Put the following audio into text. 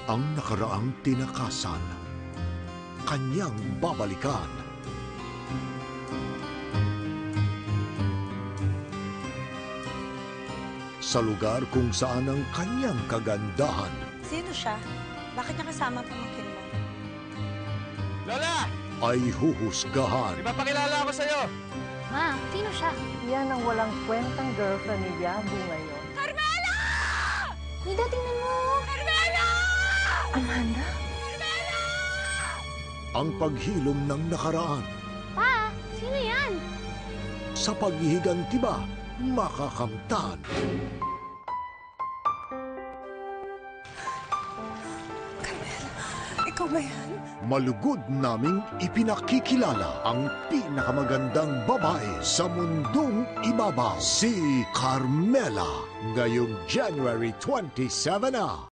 Ang nakaraang tinakasan, kanyang babalikan. Sa lugar kung saan ang kanyang kagandahan Sino siya? Bakit niya kasama ang pamangkin mo? Lola! ay huhusgahan. Ipapakilala ako sa'yo! Ma, sino siya? Yan ang walang kwentang girlfriend ni Yabu ngayon. Carmela! Nida, tingnan mo! Carmela! Amanda? Carmela! Ang paghilom ng nakaraan Pa, sino yan? sa paghihiganti ba makakamtan. Ikaw ba yan? Malugod naming ipinakikilala ang pinakamagandang babae sa mundong ibabaw, si Carmela. Ngayong January 27 na.